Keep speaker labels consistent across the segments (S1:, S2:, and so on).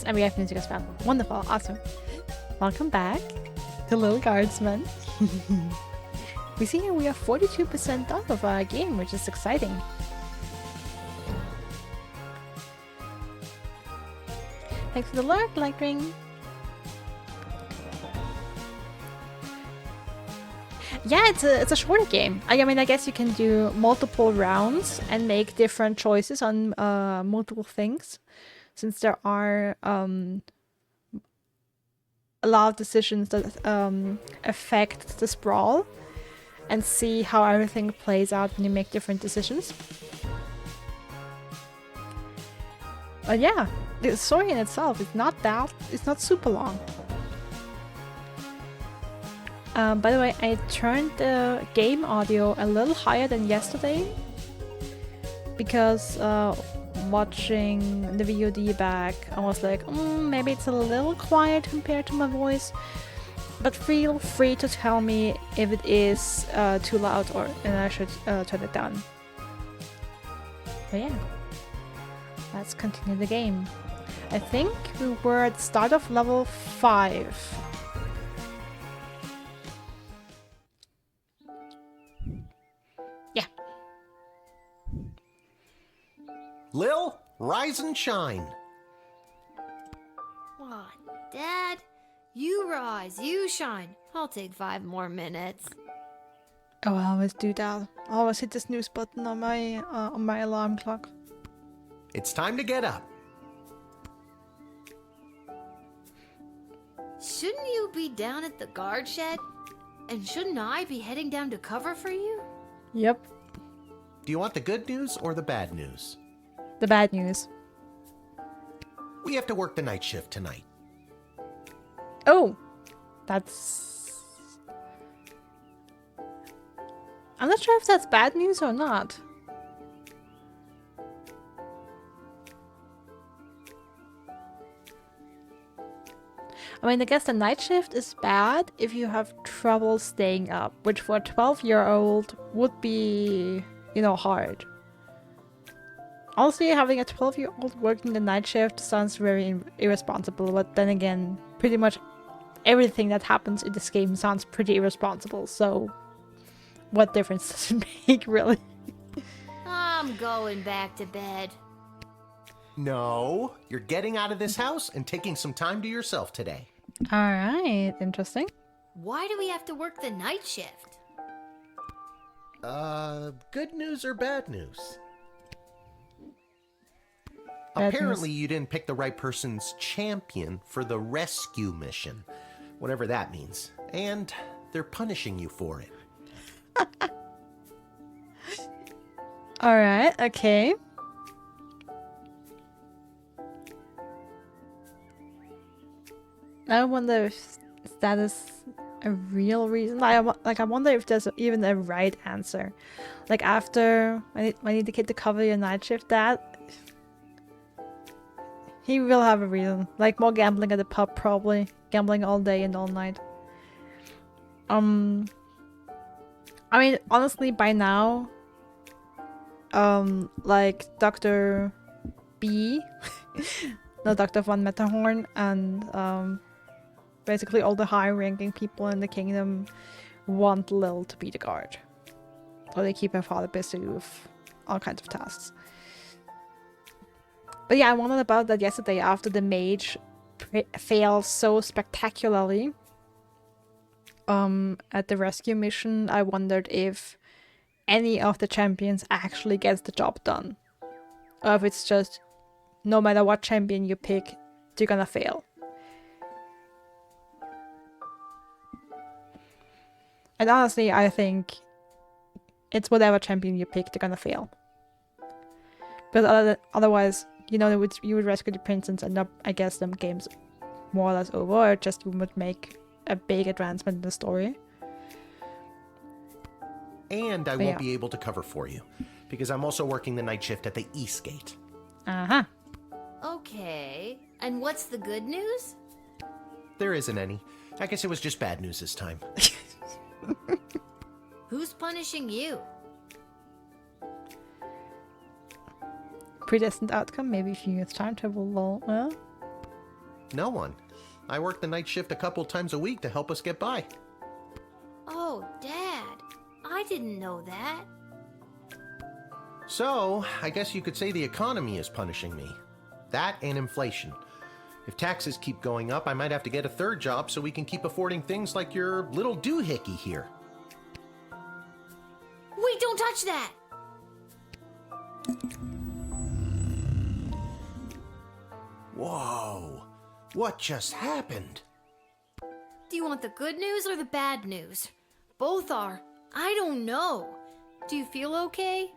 S1: and we have music as well. Wonderful, awesome. Welcome back to Lil Guardsman. We see here we are 42% done of our game, which is exciting. Thanks for the lurk, like ring. Yeah, it's a shorter game. I mean, I guess you can do multiple rounds and make different choices on multiple things, since there are a lot of decisions that affect the sprawl, and see how everything plays out when you make different decisions. But yeah, the story in itself is not super long. By the way, I turned the game audio a little higher than yesterday because watching the VOD back, I was like, maybe it's a little quiet compared to my voice. But feel free to tell me if it is too loud and I should turn it down. But yeah, let's continue the game. I think we were at the start of level 5. Yeah.
S2: Lil, rise and shine.
S3: What, Dad? You rise, you shine. I'll take 5 more minutes.
S1: Oh, I always do that. I always hit the snooze button on my alarm clock.
S2: It's time to get up.
S3: Shouldn't you be down at the guard shed? And shouldn't I be heading down to cover for you?
S1: Yep.
S2: Do you want the good news or the bad news?
S1: The bad news.
S2: We have to work the night shift tonight.
S1: Oh, that's... I'm not sure if that's bad news or not. I mean, I guess the night shift is bad if you have trouble staying up, which for a 12-year-old would be, hard. Honestly, having a 12-year-old working the night shift sounds very irresponsible, but then again, pretty much everything that happens in this game sounds pretty irresponsible, so what difference does it make, really?
S3: I'm going back to bed.
S2: No, you're getting out of this house and taking some time to yourself today.
S1: Alright, interesting.
S3: Why do we have to work the night shift?
S2: Good news or bad news?
S1: Bad
S2: Apparently
S1: news.
S2: you didn't pick the right person's champion for the rescue mission, whatever that means, and they're punishing you for it.
S1: Alright, okay. I wonder if that is a real reason. I wonder if there's even a right answer. Like, after I need the kid to cover your night shift, that he will have a reason. Like, more gambling at the pub, probably. Gambling all day and all night. I mean, honestly, by now, like Dr. B, no, Dr. von Matterhorn, and basically all the high-ranking people in the kingdom want Lil to be the guard. So they keep her father busy with all kinds of tasks. But yeah, I wondered about that yesterday after the mage failed so spectacularly at the rescue mission. I wondered if any of the champions actually gets the job done. Or if it's just, no matter what champion you pick, you're gonna fail. And honestly, I think it's whatever champion you pick, they're gonna fail. But otherwise, you would rescue the princess and I guess the game's more or less over, or just you would make a big advancement in the story.
S2: And I won't be able to cover for you, because I'm also working the night shift at the East Gate.
S1: Uh-huh.
S3: Okay, and what's the good news?
S2: There isn't any. I guess it was just bad news this time.
S3: Who's punishing you?
S1: Predestined outcome, maybe if you use time travel, lol.
S2: No one. I work the night shift a couple times a week to help us get by.
S3: Oh, Dad. I didn't know that.
S2: So, I guess you could say the economy is punishing me. That and inflation. If taxes keep going up, I might have to get a third job so we can keep affording things like your little doohickey here.
S3: Wait, don't touch that!
S2: Whoa. What just happened?
S3: Do you want the good news or the bad news? Both are. I don't know. Do you feel okay?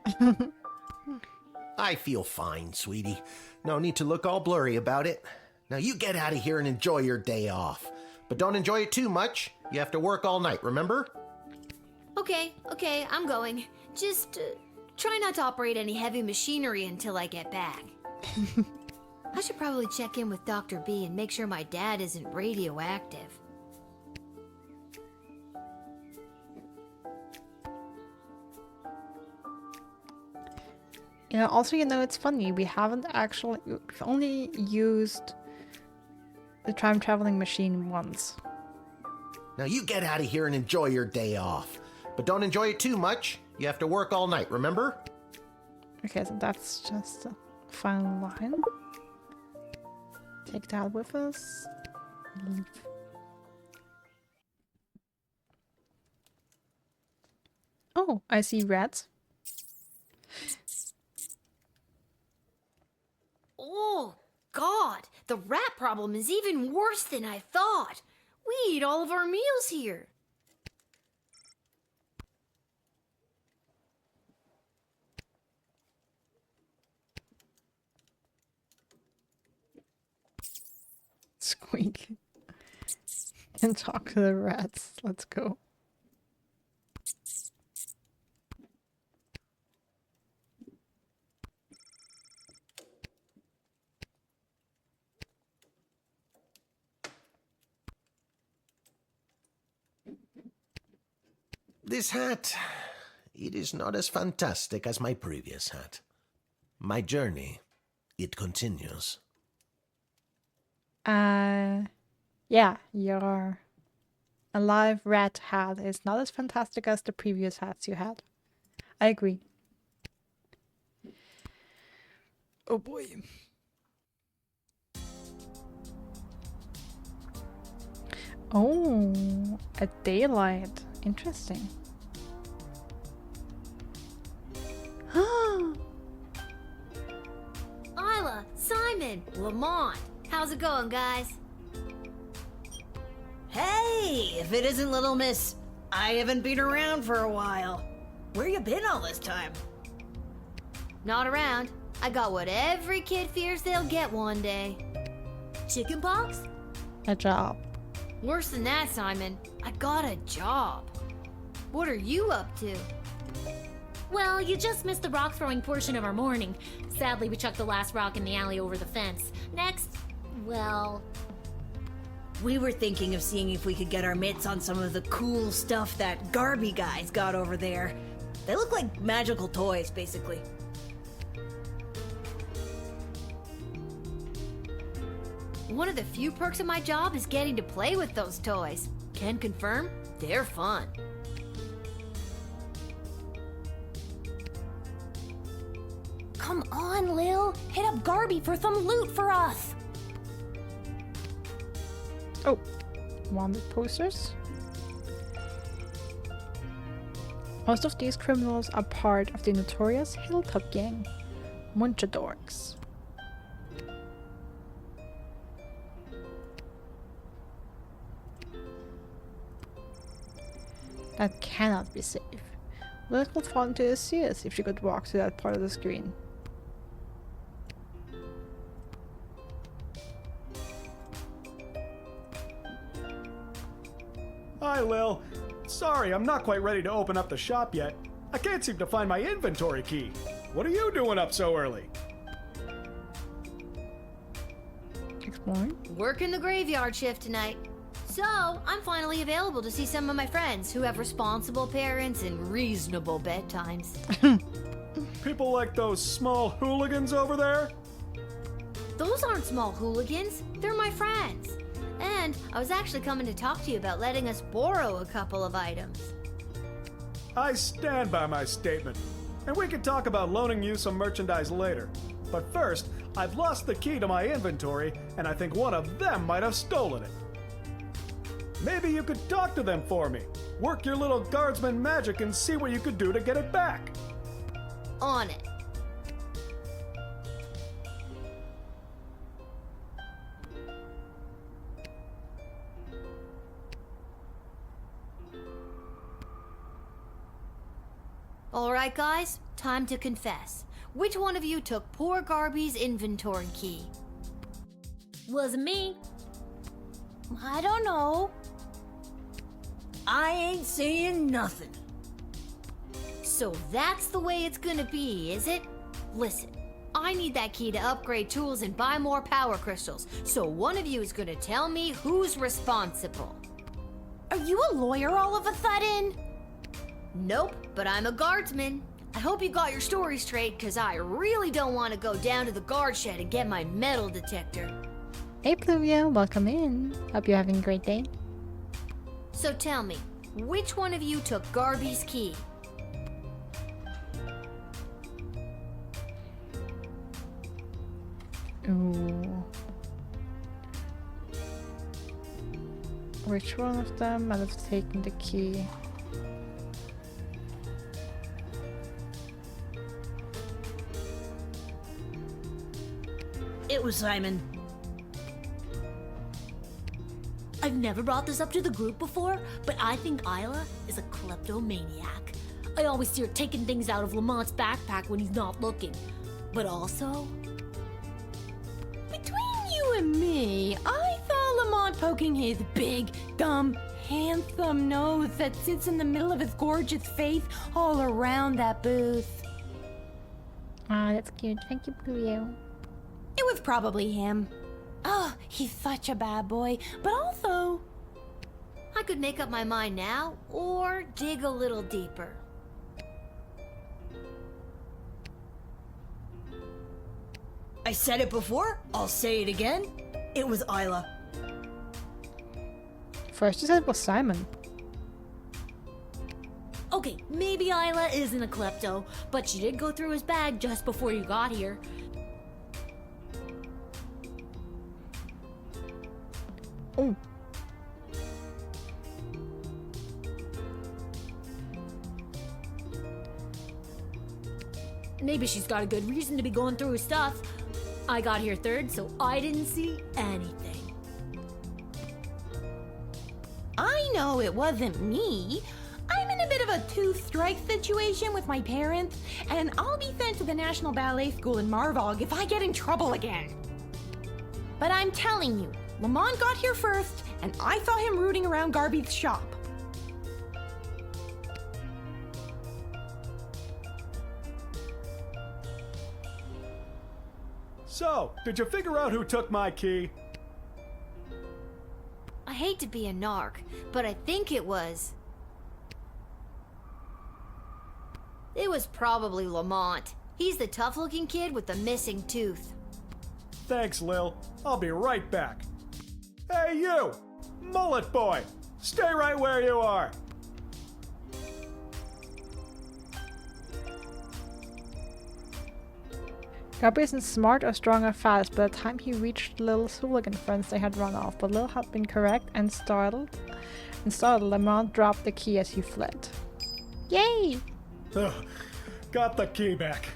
S2: I feel fine, sweetie. No need to look all blurry about it. Now you get out of here and enjoy your day off. But don't enjoy it too much. You have to work all night, remember?
S3: Okay, I'm going. Just try not to operate any heavy machinery until I get back. I should probably check in with Dr. B and make sure my dad isn't radioactive.
S1: Yeah, also, it's funny, we've only used the time traveling machine once.
S2: Now you get out of here and enjoy your day off. But don't enjoy it too much. You have to work all night, remember?
S1: Okay, so that's just the final line. Take that with us. Leave. Oh, I see rats.
S3: Oh, God! The rat problem is even worse than I thought. We eat all of our meals here.
S1: Squeak. And talk to the rats. Let's go.
S2: This hat, it is not as fantastic as my previous hat. My journey, it continues.
S1: Yeah, your alive rat hat is not as fantastic as the previous hats you had. I agree. Oh boy. Oh, a daylight. Interesting.
S3: Isla, Simon, Lamont. How's it going, guys?
S4: Hey, if it isn't Little Miss, I haven't been around for a while. Where you been all this time?
S3: Not around. I got what every kid fears they'll get one day. Chickenpox?
S1: A job.
S3: Worse than that, Simon. I got a job. What are you up to?
S5: Well, you just missed the rock throwing portion of our morning. Sadly, we chucked the last rock in the alley over the fence. Next, well...
S4: We were thinking of seeing if we could get our mitts on some of the cool stuff that Garby guys got over there. They look like magical toys, basically.
S3: One of the few perks of my job is getting to play with those toys. Can confirm, they're fun.
S5: Come on, Lil. Hit up Garby for some loot for us.
S1: Oh, wanted posters. Most of these criminals are part of the notorious Hilltop gang, Munchadorks. That cannot be safe. Lil would fall into a CS if she could walk to that part of the screen.
S6: Hi, Lil. Sorry, I'm not quite ready to open up the shop yet. I can't seem to find my inventory key. What are you doing up so early?
S1: Exploring?
S3: Working the graveyard shift tonight. So, I'm finally available to see some of my friends who have responsible parents and reasonable bedtimes.
S6: People like those small hooligans over there?
S3: Those aren't small hooligans. They're my friends. And I was actually coming to talk to you about letting us borrow a couple of items.
S6: I stand by my statement. And we can talk about loaning you some merchandise later. But first, I've lost the key to my inventory, and I think one of them might have stolen it. Maybe you could talk to them for me. Work your little guardsman magic and see what you could do to get it back.
S3: On it. Alright guys, time to confess. Which one of you took poor Garby's inventory key?
S5: Wasn't me.
S4: I don't know. I ain't saying nothing.
S3: So that's the way it's gonna be, is it? Listen, I need that key to upgrade tools and buy more power crystals, so one of you is gonna tell me who's responsible.
S4: Are you a lawyer all of a sudden?
S3: Nope, but I'm a guardsman. I hope you got your story straight, because I really don't want to go down to the guard shed and get my metal detector.
S1: Hey Pluvia, welcome in. Hope you're having a great day.
S3: So tell me, which one of you took Garby's key?
S1: Ooh. Which one of them might have taken the key?
S4: It was Simon.
S5: I've never brought this up to the group before, but I think Isla is a kleptomaniac. I always see her taking things out of Lamont's backpack when he's not looking. But also...
S7: Between you and me, I saw Lamont poking his big, dumb, handsome nose that sits in the middle of his gorgeous face all around that booth.
S1: Ah, that's cute. Thank you, Pluvia.
S7: It was probably him. Oh, he's such a bad boy, but also...
S3: I could make up my mind now, or dig a little deeper.
S4: I said it before, I'll say it again. It was Isla.
S1: First you said it was Simon.
S5: Okay, maybe Isla isn't a klepto, but she did go through his bag just before you got here.
S1: Oh.
S5: Maybe she's got a good reason to be going through his stuff. I got here third, so I didn't see anything.
S7: I know it wasn't me. I'm in a bit of a two-strike situation with my parents, and I'll be sent to the National Ballet School in Marvog if I get in trouble again. But I'm telling you, Lamont got here first, and I saw him rooting around Garby's shop.
S6: So, did you figure out who took my key?
S3: I hate to be a narc, but I think it was... It was probably Lamont. He's the tough-looking kid with the missing tooth.
S6: Thanks, Lil. I'll be right back. Hey, you! Mullet boy! Stay right where you are!
S1: Garby isn't smart or strong or fast. By the time he reached Lil's hooligan friends, they had run off, but Lil had been correct and startled. Lamont dropped the key as he fled. Yay!
S6: Ugh, got the key back.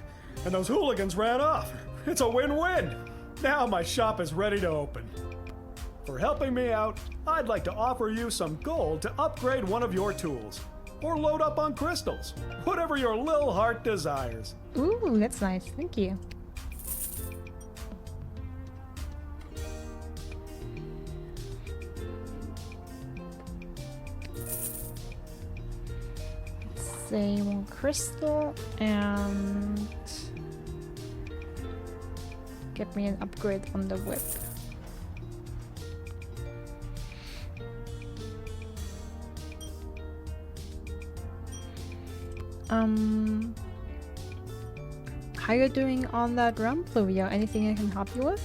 S6: And those hooligans ran off. It's a win-win. Now my shop is ready to open. For helping me out, I'd like to offer you some gold to upgrade one of your tools. Or load up on crystals. Whatever your little heart desires.
S1: Ooh, that's nice. Thank you. Say one crystal and get me an upgrade on the whip. How you doing on that run, Pluvia? Anything I can help you with?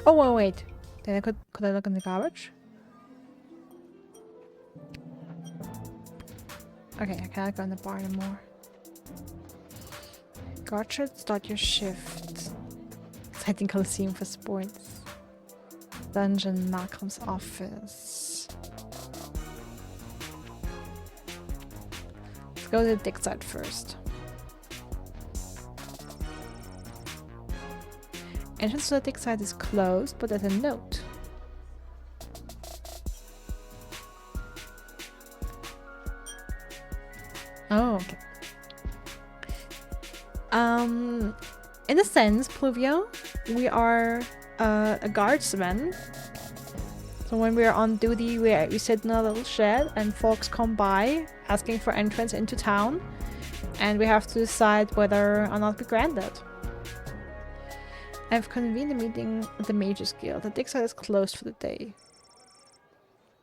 S1: Oh, wait. Then could I look in the garbage? Okay, I cannot go in the bar anymore. Guard should start your shift. Exciting Coliseum for sports. Dungeon, Malcolm's office. Let's go to the dig site first. Entrance to the dig site is closed, but there's a note. Oh, okay. In a sense, Pluvio, we are a guardsman. So when we're on duty, we sit in a little shed and folks come by asking for entrance into town. And we have to decide whether or not we grant it. I've convened a meeting at the Mages Guild. The dig site is closed for the day.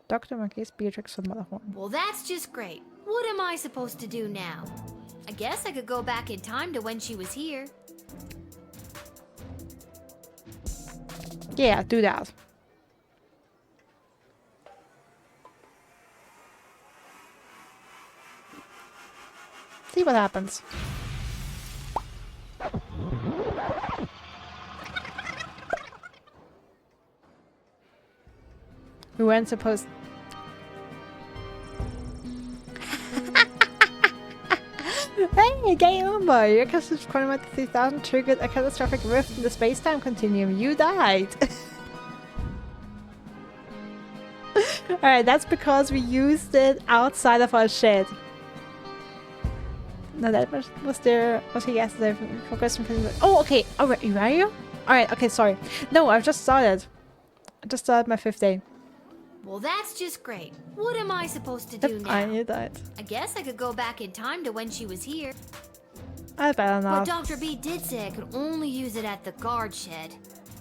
S1: Dr. Marquise Beatrix from Motherhorn.
S3: Well, that's just great. What am I supposed to do now? I guess I could go back in time to when she was here.
S1: Yeah, do that. See what happens. We weren't supposed... Hey, game over! Your customer's chronometer 3000 triggered a catastrophic rift in the space-time continuum. You died! Alright, that's because we used it outside of our shed. No, that was there... Was he yesterday for question? Oh, okay! Alright, you are you? Alright, okay, sorry. No, I've just started. I just started my 5th day.
S3: Well, that's just great. What am I supposed to do now?
S1: I died.
S3: I guess I could go back in time to when she was here.
S1: I better
S3: But
S1: not.
S3: Dr. B did say I could only use it at the guard shed.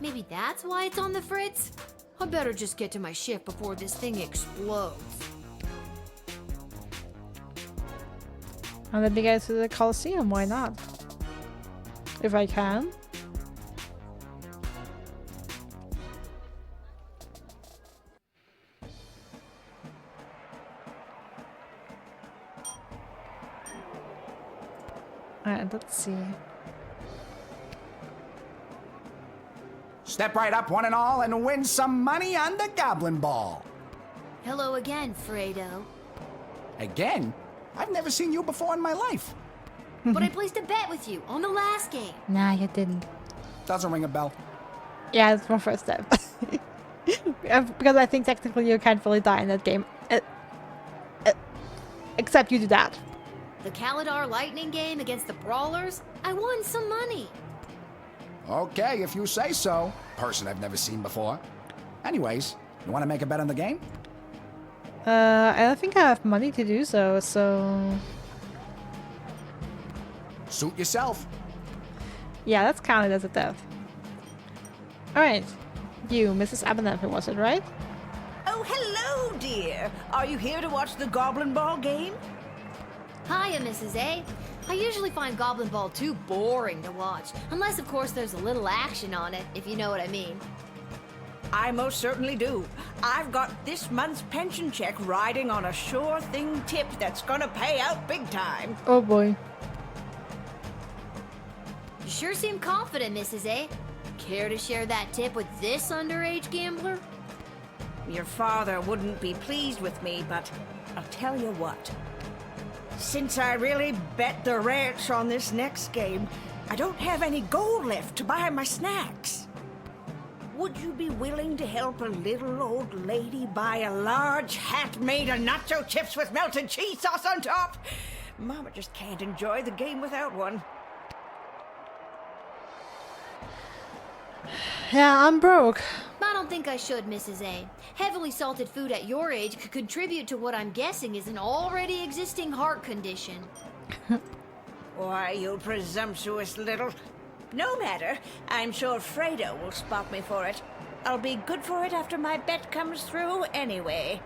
S3: Maybe that's why it's on the fritz? I better just get to my shift before this thing explodes.
S1: And let me go to the Coliseum, why not? If I can. Alright, let's see.
S8: Step right up, one and all, and win some money on the Goblin Ball.
S3: Hello again, Fredo.
S8: Again? I've never seen you before in my life.
S3: But I placed a bet with you on the last game.
S1: Nah, you didn't.
S8: Doesn't ring a bell.
S1: Yeah, it's my first step. Because I think technically you can't really die in that game. Except you do that.
S3: The Kalidar Lightning game against the Brawlers, I won some money.
S8: Okay, if you say so. Person I've never seen before. Anyways, you want to make a bet on the game?
S1: I don't think I have money to do so, so...
S8: Suit yourself.
S1: Yeah, that's counted as a death. Alright. You, Mrs. Abernathy, was it, right?
S4: Oh, hello, dear. Are you here to watch the Goblin Ball game?
S3: Hiya, Mrs. A. I usually find Goblin Ball too boring to watch, unless of course there's a little action on it, if you know what I mean.
S4: I most certainly do. I've got this month's pension check riding on a sure thing tip that's gonna pay out big time.
S1: Oh boy.
S3: You sure seem confident, Mrs. A. Care to share that tip with this underage gambler?
S4: Your father wouldn't be pleased with me, but I'll tell you what. Since I really bet the ranch on this next game, I don't have any gold left to buy my snacks. Would you be willing to help a little old lady buy a large hat made of nacho chips with melted cheese sauce on top? Mama just can't enjoy the game without one.
S1: Yeah, I'm broke.
S3: I don't think I should, Mrs. A. Heavily salted food at your age could contribute to what I'm guessing is an already existing heart condition.
S4: Why, you presumptuous little... No matter. I'm sure Fredo will spot me for it. I'll be good for it after my bet comes through anyway.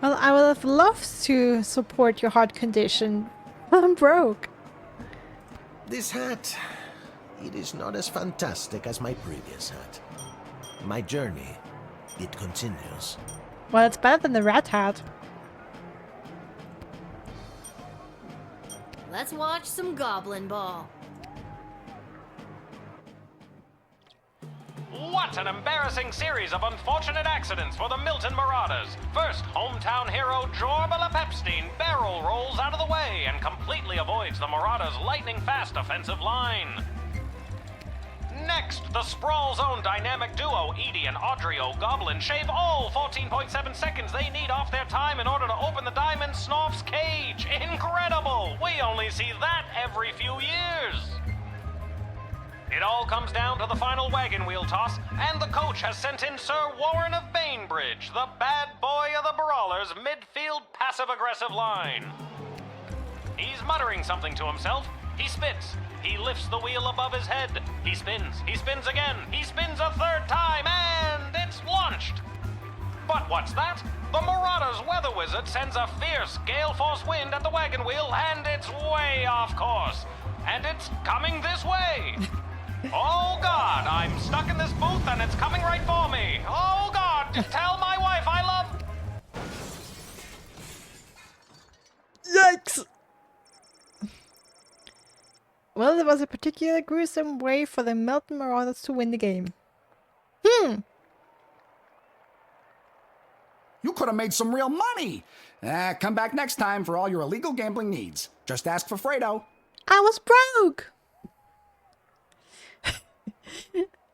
S1: Well, I would have loved to support your heart condition. I'm broke.
S2: This hat... it is not as fantastic as my previous hat. My journey, it continues.
S1: Well, it's better than the rat hat.
S3: Let's watch some Goblin Ball.
S9: What an embarrassing series of unfortunate accidents for the Milton Marauders. First, hometown hero Jorbala Pepstein barrel rolls out of the way and completely avoids the Marauders' lightning-fast offensive line. Next, the Sprawl's own dynamic duo, Edie and Audrey O'Goblin, shave all 14.7 seconds they need off their time in order to open the Diamond Snorf's cage. Incredible! We only see that every few years. It all comes down to the final wagon wheel toss, and the coach has sent in Sir Warren of Bainbridge, the bad boy of the Brawlers' midfield passive-aggressive line. He's muttering something to himself. He spits. He lifts the wheel above his head. He spins. He spins again. He spins a third time, and it's launched. But what's that? The Marauders' weather wizard sends a fierce gale force wind at the wagon wheel, and it's way off course. And it's coming this way. Oh, God, I'm stuck in this booth and it's coming right for me. Oh, God, tell my wife I love...
S1: Yikes! Well, it was a particularly gruesome way for the Milton Marauders to win the game.
S8: You could have made some real money. Come back next time for all your illegal gambling needs. Just ask for Fredo.
S1: I was broke!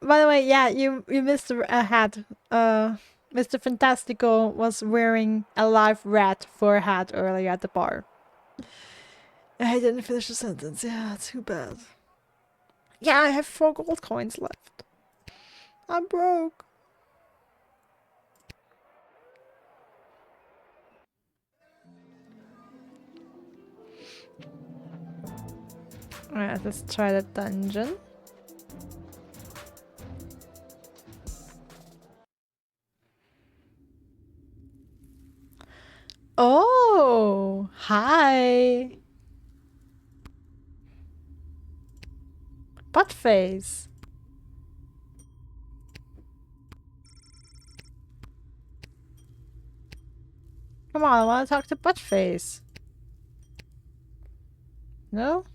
S1: By the way, yeah, you missed a hat. Mr. Fantastico was wearing a live rat for a hat earlier at the bar. I didn't finish the sentence. Yeah, too bad. Yeah, I have 4 gold coins left. I'm broke. Alright, let's try the dungeon. Oh, hi. Buttface. Come on, I want to talk to Buttface. No?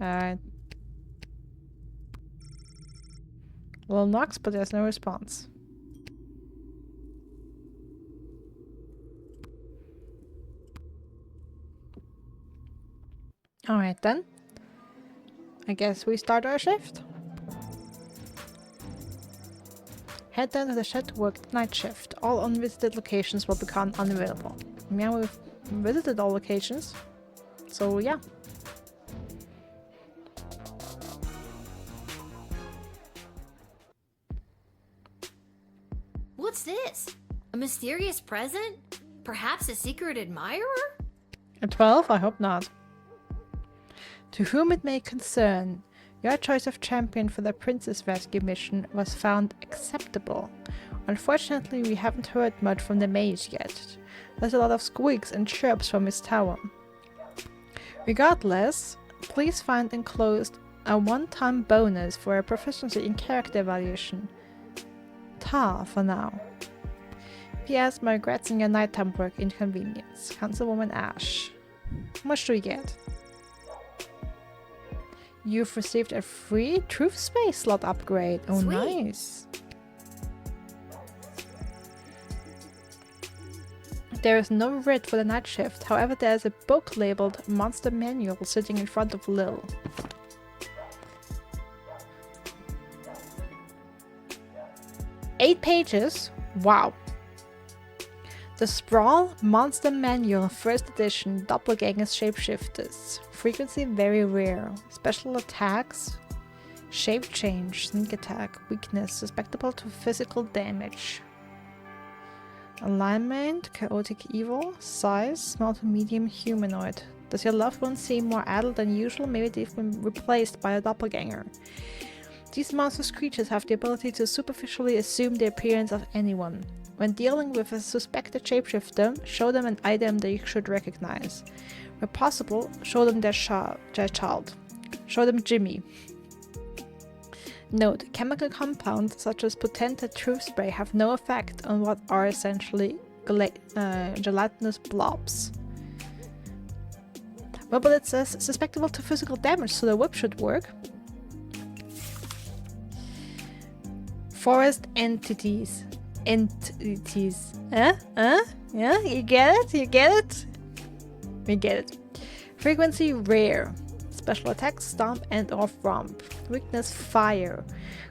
S1: Alright. Little knocks, but there's no response. Alright then. I guess we start our shift. Head down to the shed to work the night shift. All unvisited locations will become unavailable. Yeah, we've visited all locations. So yeah.
S3: What's this? A mysterious present? Perhaps a secret admirer?
S1: A 12? I hope not. To whom it may concern, your choice of champion for the Princess Rescue mission was found acceptable. Unfortunately, we haven't heard much from the mage yet. There's a lot of squeaks and chirps from his tower. Regardless, please find enclosed a one-time bonus for a proficiency in character evaluation. Ta for now. P.S. My regrets in your nighttime work inconvenience. Councilwoman Ash. How much do we get? You've received a free Truth Space slot upgrade. Oh,
S3: Sweet.
S1: Nice. There is no writ for the night shift. However, there is a book labeled Monster Manual sitting in front of Lil. Eight pages? Wow. The Sprawl Monster Manual First Edition Doppelgangers Shapeshifters. Frequency very rare. Special attacks. Shape change. Sneak attack. Weakness. Susceptible to physical damage. Alignment. Chaotic evil. Size. Small to medium humanoid. Does your loved one seem more adult than usual? Maybe they've been replaced by a doppelganger. These monstrous creatures have the ability to superficially assume the appearance of anyone. When dealing with a suspected shapeshifter, show them an item they should recognize. Where possible, show them their child. Show them Jimmy. Note, chemical compounds such as potentate truth spray have no effect on what are essentially gelatinous blobs. Well, but it says susceptible to physical damage, so the whip should work. Forest entities. Yeah, you get it? You get it? We get it. Frequency rare. Special attack, stomp and or romp. Weakness fire.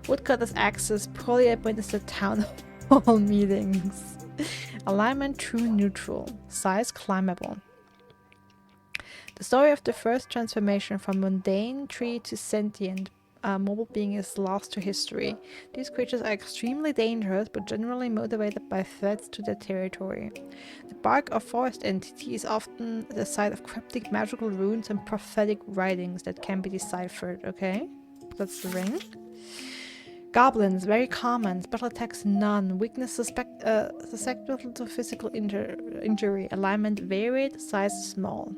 S1: Woodcutter's axes, poorly administered town hall meetings. Alignment true neutral. Size climbable. The story of the first transformation from mundane tree to sentient mobile being is lost to history. These creatures are extremely dangerous, but generally motivated by threats to their territory. The bark of forest entity is often the site of cryptic magical runes and prophetic writings that can be deciphered. Okay, that's the ring. Goblins, very common. Special attacks, none. Weakness susceptible to physical injury. Alignment varied. Size small.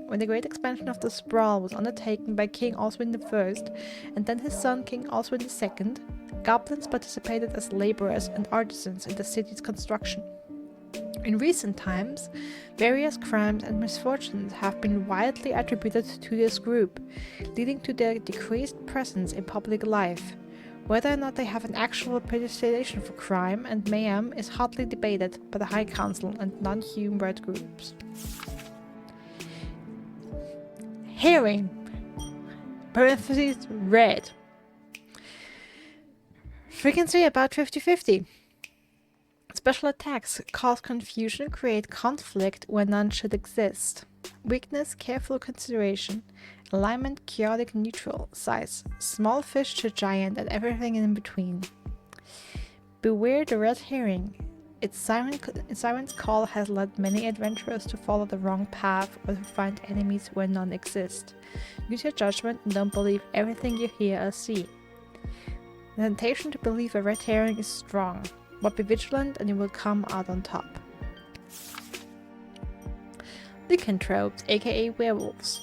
S1: When the great expansion of the Sprawl was undertaken by King Oswin I and then his son King Oswin II, goblins participated as laborers and artisans in the city's construction. In recent times, various crimes and misfortunes have been widely attributed to this group, leading to their decreased presence in public life. Whether or not they have an actual predestination for crime and mayhem is hotly debated by the High Council and non-human rights groups. Hearing, parentheses, red. Frequency about 50-50. Special attacks cause confusion, create conflict where none should exist. Weakness, careful consideration. Alignment, chaotic neutral. Size, small fish to giant and everything in between. Beware the red herring. Its siren's call has led many adventurers to follow the wrong path or to find enemies where none exist. Use your judgment and don't believe everything you hear or see. The temptation to believe a red herring is strong, but be vigilant and you will come out on top. Lycanthropes, aka werewolves.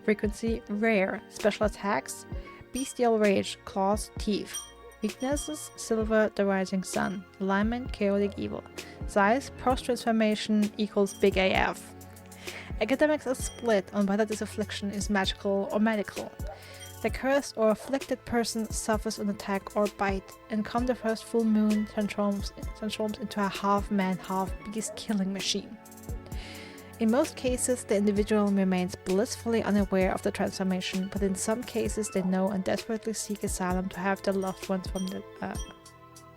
S1: Frequency rare. Special attacks, bestial rage, claws, teeth. Weaknesses, silver, the rising sun. Alignment, chaotic evil. Size, post-transformation equals big AF. Academics are split on whether this affliction is magical or medical. The cursed or afflicted person suffers an attack or bite, and come the first full moon transforms into a half-man, half-beast killing machine. In most cases, the individual remains blissfully unaware of the transformation, but in some cases they know and desperately seek asylum to have their loved ones from the to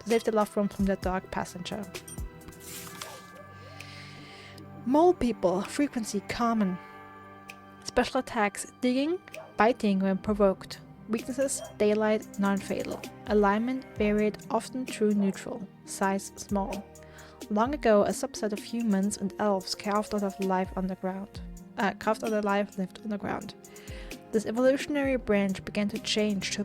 S1: save their loved ones from the dark passenger. Mole people, frequency common. Special attacks, digging, biting when provoked. Weaknesses, daylight, non-fatal. Alignment, varied, often true neutral. Size, small. Long ago, a subset of humans and elves carved out of life underground. Lived underground. This evolutionary branch began to change to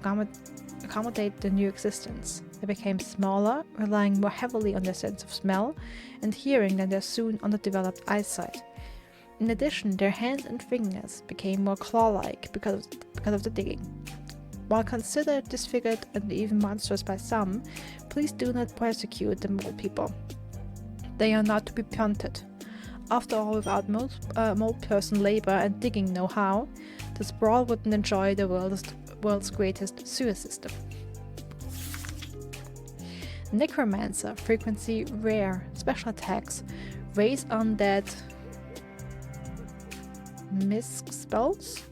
S1: accommodate the new existence. They became smaller, relying more heavily on their sense of smell and hearing than their soon underdeveloped eyesight. In addition, their hands and fingers became more claw-like because of the digging. While considered disfigured and even monstrous by some, please do not persecute the mole people. They are not to be punted. After all, without mole person labor and digging know-how, the Sprawl wouldn't enjoy the world's greatest sewer system. Necromancer, frequency rare. Special attacks, raise undead, misc spells.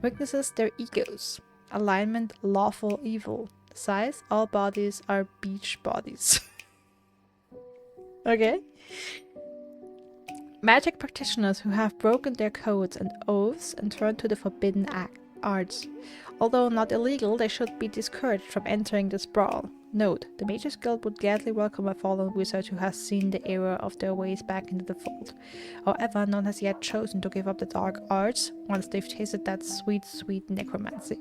S1: Weaknesses, their egos. Alignment, lawful evil. Size, all bodies are beach bodies. Okay. Magic practitioners who have broken their codes and oaths and turned to the forbidden arts. Although not illegal, they should be discouraged from entering the Sprawl. Note, the Mages Guild would gladly welcome a fallen wizard who has seen the error of their ways back into the fold. However, none has yet chosen to give up the dark arts once they've tasted that sweet, sweet necromancy.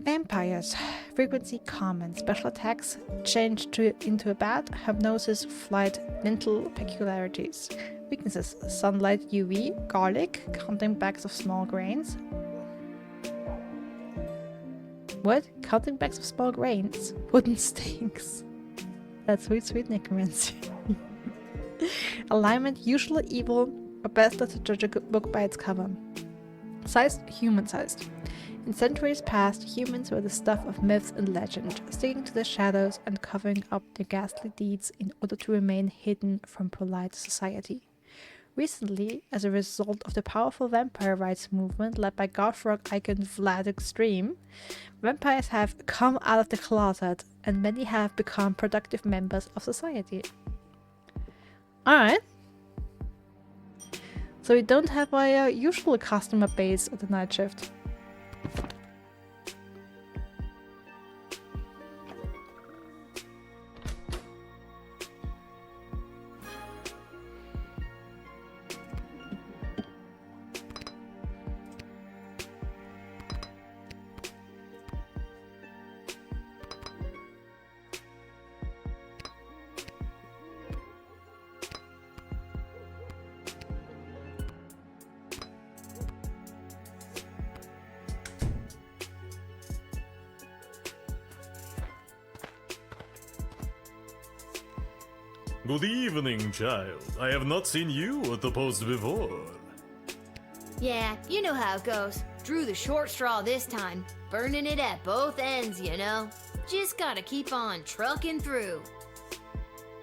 S1: Vampires, frequency common. Special attacks, change into a bat, hypnosis, flight, mental peculiarities. Weaknesses, sunlight, UV, garlic, counting bags of small grains. What? Counting bags of small grains. Wooden stakes. That's sweet, sweet necromancy. Alignment, usually evil, or best not to judge a book by its cover. Size, human-sized. In centuries past, humans were the stuff of myths and legend, sticking to the shadows and covering up their ghastly deeds in order to remain hidden from polite society. Recently, as a result of the powerful vampire rights movement led by goth rock icon Vlad Extreme, vampires have come out of the closet and many have become productive members of society. Alright. So we don't have our usual customer base at the night shift.
S10: Good evening, child. I have not seen you at the post before.
S3: Yeah, you know how it goes. Drew the short straw this time. Burning it at both ends, you know? Just gotta keep on trucking through.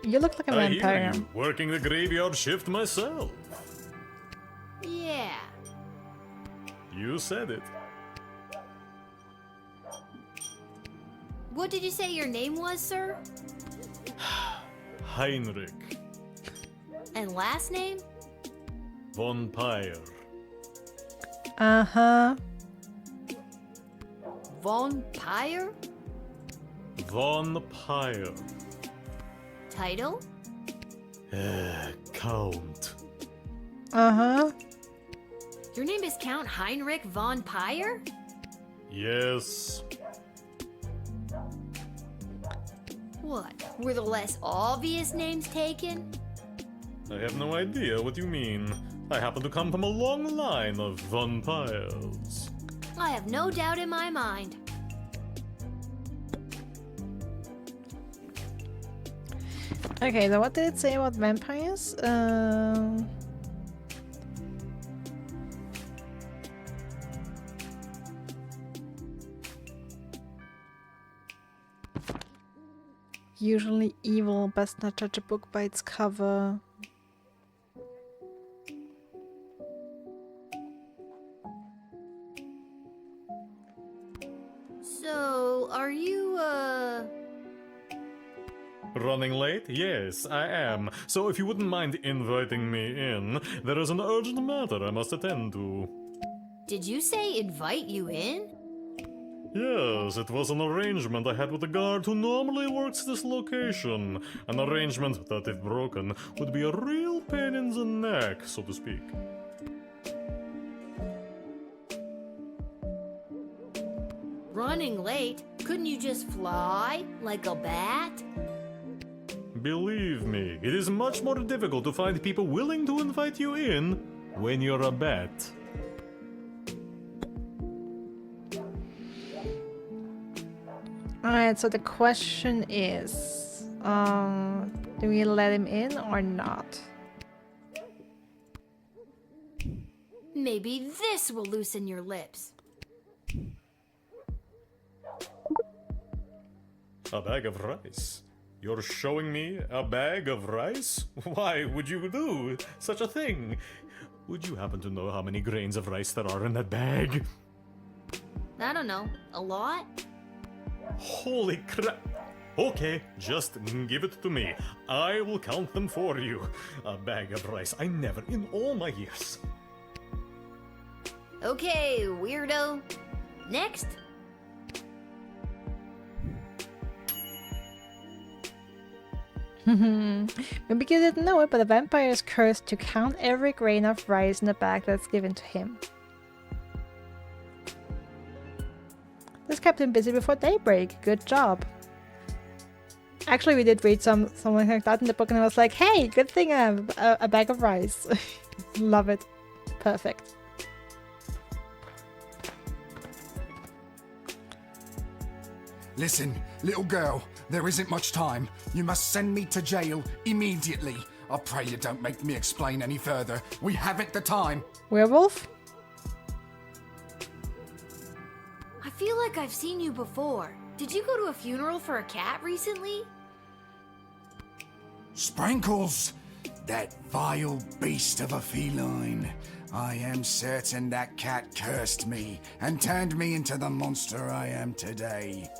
S1: You look like a
S10: I hear
S1: vampire.
S10: you, working the graveyard shift myself.
S3: Yeah.
S10: You said it.
S3: What did you say your name was, sir?
S10: Heinrich
S3: And last name?
S10: von Pyre.
S1: Uh-huh.
S3: Von Pyre?
S10: Von Pyre.
S3: Title?
S10: Count.
S1: Uh-huh.
S3: Your name is Count Heinrich von Pyre?
S10: Yes.
S3: What? Were the less obvious names taken?
S10: I have no idea what you mean. I happen to come from a long line of von Pyres.
S3: I have no doubt in my mind.
S1: Okay, so what did it say about vampires? Usually evil, best not judge a book by its cover.
S3: So, are you,
S10: Running late? Yes, I am. So if you wouldn't mind inviting me in, there is an urgent matter I must attend to.
S3: Did you say invite you in?
S10: Yes, it was an arrangement I had with the guard who normally works this location. An arrangement that, if broken, would be a real pain in the neck, so to speak.
S3: Running late? Couldn't you just fly? Like a bat?
S10: Believe me, it is much more difficult to find people willing to invite you in when you're a bat.
S1: Alright, so the question is, do we let him in or not?
S3: Maybe this will loosen your lips.
S10: A bag of rice? You're showing me a bag of rice? Why would you do such a thing? Would you happen to know how many grains of rice there are in that bag?
S3: I don't know. A lot?
S10: Holy crap! Okay, just give it to me. I will count them for you. A bag of rice. I never, in all my years.
S3: Okay, weirdo. Next.
S1: Maybe you didn't know it, but a vampire is cursed to count every grain of rice in the bag that's given to him. This kept him busy before daybreak. Good job. Actually, we did read something like that in the book, and I was like, hey, good thing I have a bag of rice. Love it. Perfect.
S8: Listen, little girl, there isn't much time. You must send me to jail immediately. I pray you don't make me explain any further. We haven't the time.
S1: Werewolf?
S3: I feel like I've seen you before. Did you go to a funeral for a cat recently?
S8: Sprinkles! That vile beast of a feline. I am certain that cat cursed me and turned me into the monster I am today.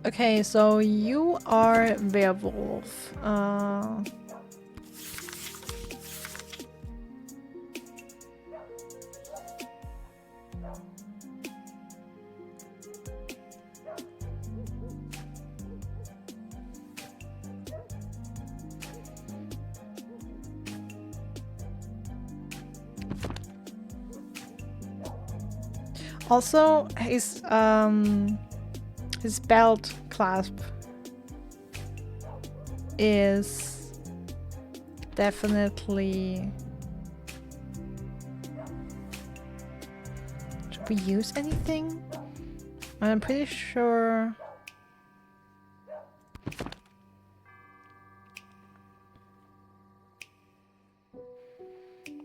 S1: Okay, so you are werewolf. Also, his belt clasp is definitely... Should we use anything? I'm pretty sure...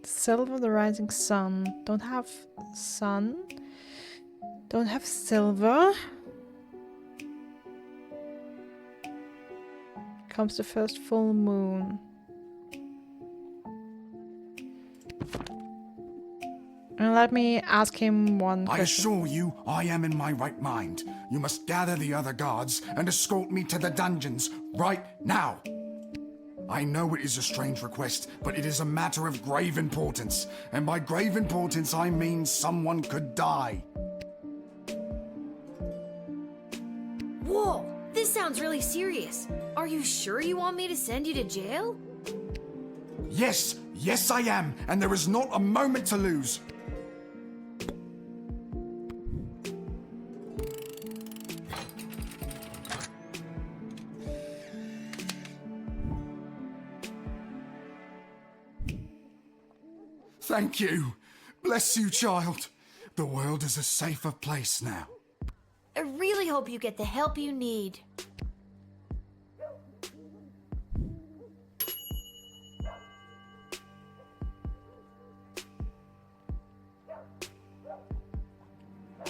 S1: Silver, the rising sun. Don't have sun. Don't have silver. Comes the first full moon. And let me ask him one question.
S8: I assure you, I am in my right mind. You must gather the other guards and escort me to the dungeons right now. I know it is a strange request, but it is a matter of grave importance. And by grave importance, I mean someone could die.
S3: Whoa, this sounds really serious. Are you sure you want me to send you to jail?
S8: Yes, yes I am, and there is not a moment to lose. Thank you. Bless you, child. The world is a safer place now.
S3: I really hope you get the help you need.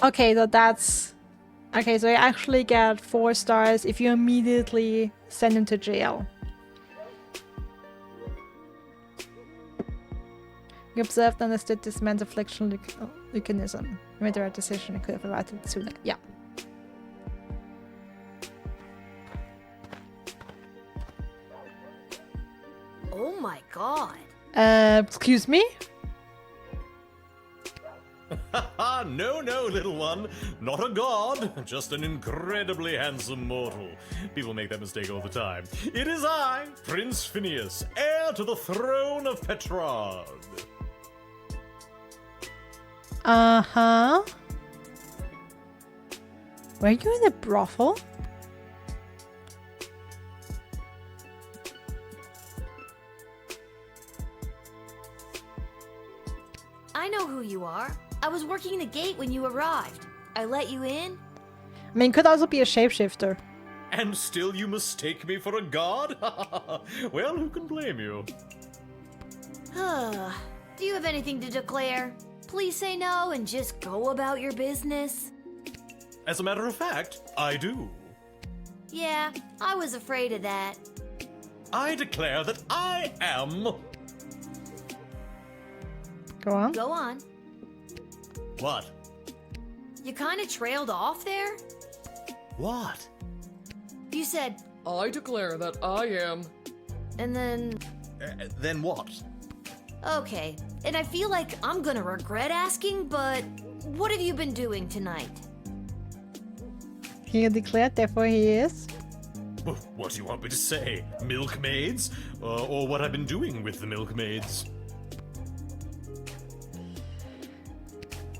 S1: Okay, so that's... Okay, so you actually get 4 stars if you immediately send him to jail. You observed and understood this man's affliction mechanism. You made the right decision and could have arrived sooner. Yeah.
S3: Oh my god.
S1: Excuse me?
S10: No, little one. Not a god, just an incredibly handsome mortal. People make that mistake all the time. It is I, Prince Phineas, heir to the throne of Petrarch.
S1: Uh-huh. Were you in a brothel?
S3: I know who you are. I was working the gate when you arrived. I let you in.
S1: I mean, could also be a shapeshifter.
S10: And still you mistake me for a god? Well, who can blame you?
S3: Do you have anything to declare? Please say no and just go about your business.
S10: As a matter of fact, I do.
S3: Yeah, I was afraid of that.
S10: I declare that I am...
S1: Go on.
S3: Go on.
S10: What?
S3: You kind of trailed off there?
S10: What?
S3: You said,
S11: I declare that I am...
S3: and then...
S10: Then what?
S3: Okay, and I feel like I'm gonna regret asking, but what have you been doing tonight?
S1: He declared, therefore he is.
S10: What do you want me to say? Milkmaids? Or what I've been doing with the milkmaids?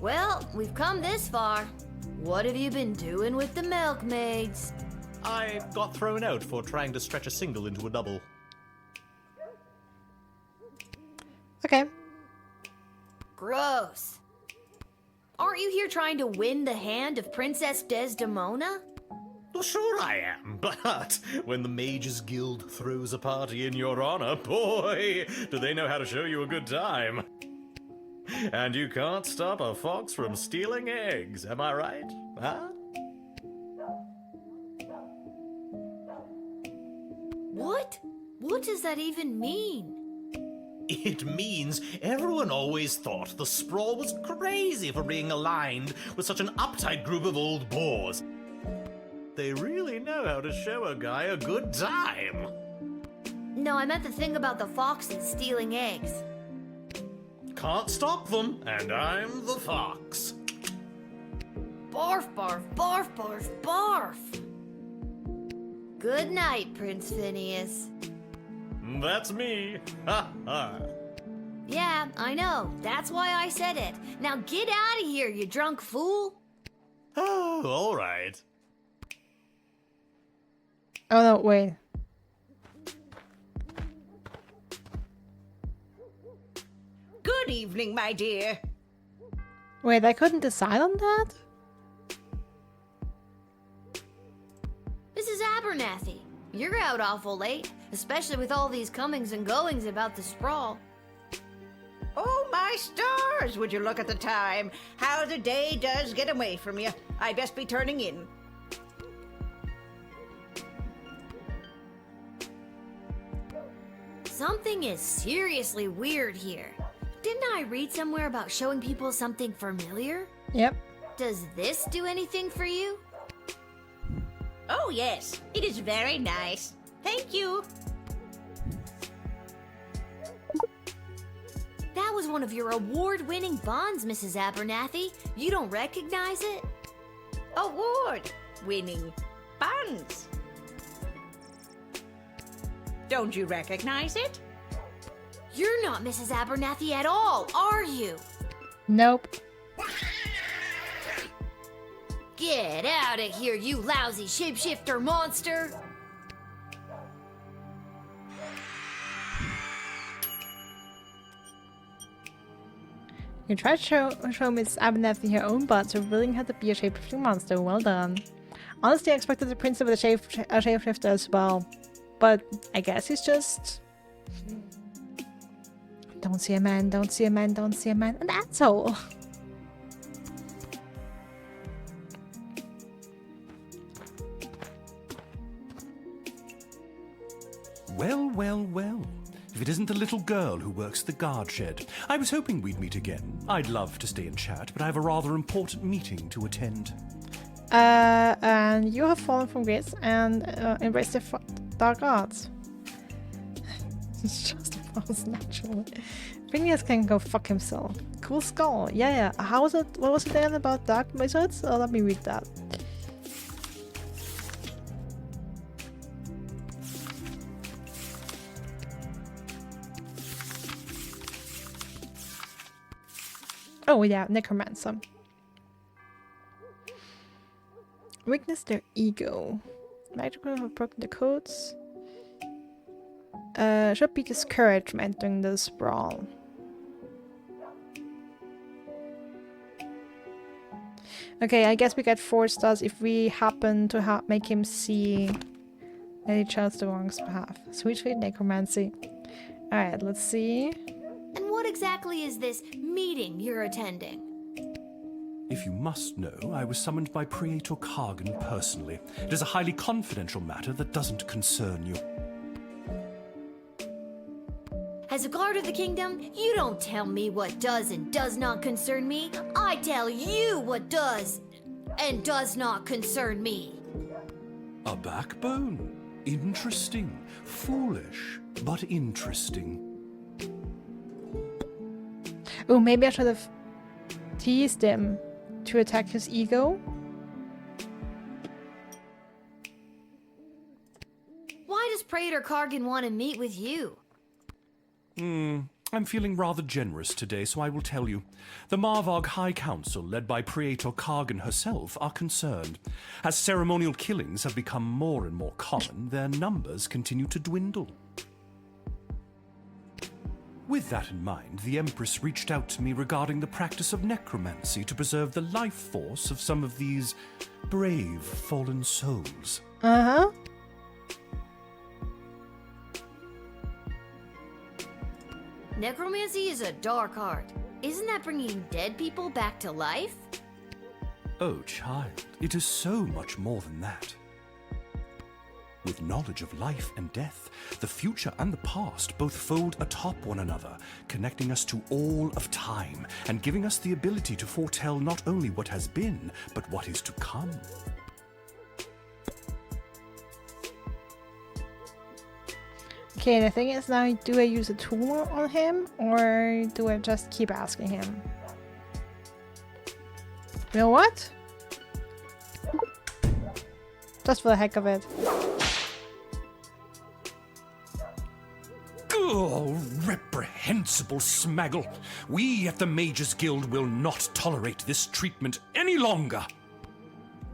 S3: Well, we've come this far. What have you been doing with the milkmaids?
S10: I got thrown out for trying to stretch a single into a double.
S1: Okay.
S3: Gross. Aren't you here trying to win the hand of Princess Desdemona?
S10: Well, sure I am, but when the Mages Guild throws a party in your honor, boy, do they know how to show you a good time. And you can't stop a fox from stealing eggs, am I right? Huh?
S3: What? What does that even mean?
S10: It means everyone always thought the Sprawl was crazy for being aligned with such an uptight group of old bores. They really know how to show a guy a good time.
S3: No, I meant the thing about the foxes stealing eggs.
S10: Can't stop them, and I'm the fox.
S3: Barf, barf, barf, barf, barf. Good night, Prince Phineas.
S10: That's me. Ha ha.
S3: Yeah, I know. That's why I said it. Now get out of here, you drunk fool.
S10: Oh, all right.
S1: Oh no, wait.
S4: Good evening, my dear.
S1: Wait, I couldn't decide on that?
S3: Mrs. Abernathy, you're out awful late, especially with all these comings and goings about the Sprawl.
S4: Oh, my stars! Would you look at the time? How the day does get away from you. I best be turning in.
S3: Something is seriously weird here. Didn't I read somewhere about showing people something familiar?
S1: Yep.
S3: Does this do anything for you?
S4: Oh, yes. It is very nice. Thank you.
S3: That was one of your award-winning bonds, Mrs. Abernathy. You don't recognize it?
S4: Award-winning buns. Don't you recognize it?
S3: You're not Mrs. Abernathy at all, are you?
S1: Nope.
S3: Get out of here, you lousy shapeshifter monster!
S1: You tried to show Miss Abernathy her own butt, so willing her to be a shapeshifting monster. Well done. Honestly, I expected the prince to be a shapeshifter as well. But I guess he's just... Don't see a man, don't see a man, don't see a man. An asshole!
S12: Well, well, well. If it isn't the little girl who works the guard shed. I was hoping we'd meet again. I'd love to stay and chat, but I have a rather important meeting to attend.
S1: And you have fallen from grace and embraced the dark arts. It's just falls naturally. Phineas can go fuck himself. Cool skull. Yeah. How was it? What was it then about dark wizards? Oh, let me read that. Oh yeah, necromancer. Weakness their ego. Magical have broken the codes. Should be discouraged from entering the sprawl. Okay, I guess we get 4 stars if we happen to make him see that he chose the wrong path. Sweet necromancy. Alright, let's see.
S3: And what exactly is this meeting you're attending?
S12: If you must know, I was summoned by Praetor Kargan personally. It is a highly confidential matter that doesn't concern you.
S3: As a guard of the kingdom, you don't tell me what does and does not concern me. I tell you what does and does not concern me.
S12: A backbone. Interesting. Foolish, but interesting.
S1: Oh, maybe I should have teased him to attack his ego.
S3: Why does Praetor Kargan want to meet with you?
S12: I'm feeling rather generous today, so I will tell you. The Marvog High Council, led by Praetor Kargan herself, are concerned. As ceremonial killings have become more and more common, their numbers continue to dwindle. With that in mind, the Empress reached out to me regarding the practice of necromancy to preserve the life force of some of these brave fallen souls.
S1: Uh-huh.
S3: Necromancy is a dark art. Isn't that bringing dead people back to life?
S12: Oh, child, it is so much more than that. With knowledge of life and death, the future and the past both fold atop one another, connecting us to all of time and giving us the ability to foretell not only what has been, but what is to come.
S1: Okay, the thing is now, do I use a tool on him, or do I just keep asking him? You know what? Just for the heck of it.
S12: Oh, reprehensible smaggle! We at the Mages Guild will not tolerate this treatment any longer.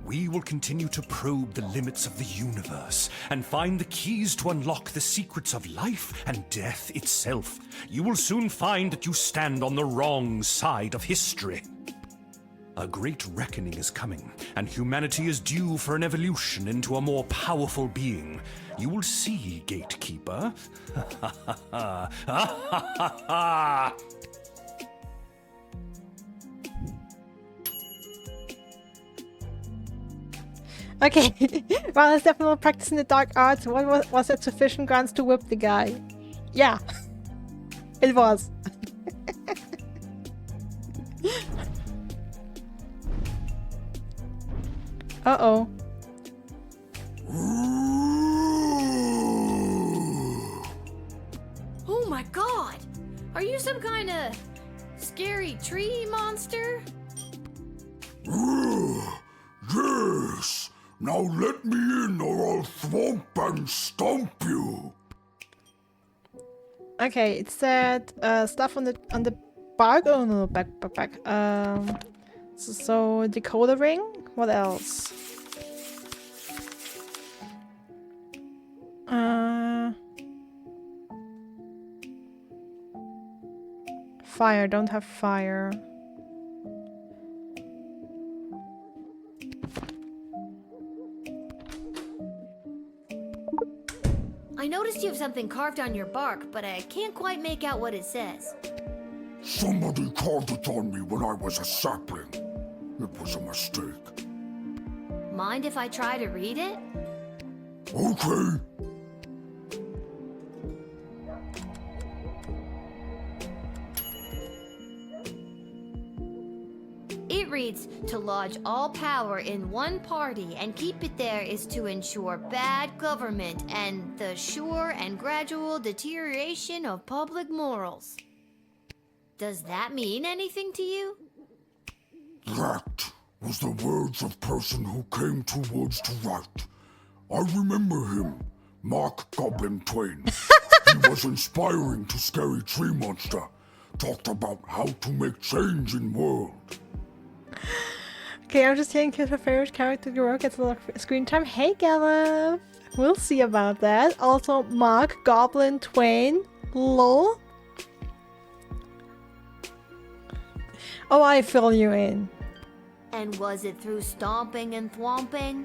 S12: We will continue to probe the limits of the universe and find the keys to unlock the secrets of life and death itself. You will soon find that you stand on the wrong side of history. A great reckoning is coming, and humanity is due for an evolution into a more powerful being. You will see, Gatekeeper.
S1: Okay, well, it's definitely practicing the dark arts. What was it sufficient grounds to whip the guy? Yeah, it was. Uh-oh.
S3: Oh my god! Are you some kind of scary tree monster?
S8: Yes! Now let me in or I'll thwomp and stomp you!
S1: Okay, it said stuff on the bark. Oh no, back. So decoder ring. What else? Fire. Don't have fire.
S3: I noticed you have something carved on your bark, but I can't quite make out what it says.
S8: Somebody carved it on me when I was a sapling. It was a mistake.
S3: Mind if I try to read it?
S8: Okay.
S3: It reads, to lodge all power in one party and keep it there is to ensure bad government and the sure and gradual deterioration of public morals. Does that mean anything to you?
S8: That was the words of person who came to woods to write. I remember him, Mark Goblin Twain. He was inspiring to Scary Tree Monster. Talked about how to make change in world.
S1: Okay, I'm just saying because her favorite character in Europe gets a lot of screen time. Hey, Gallup! We'll see about that. Also, Mark Goblin Twain. Lol. Oh, I fill you in.
S3: And was it through stomping and thwomping?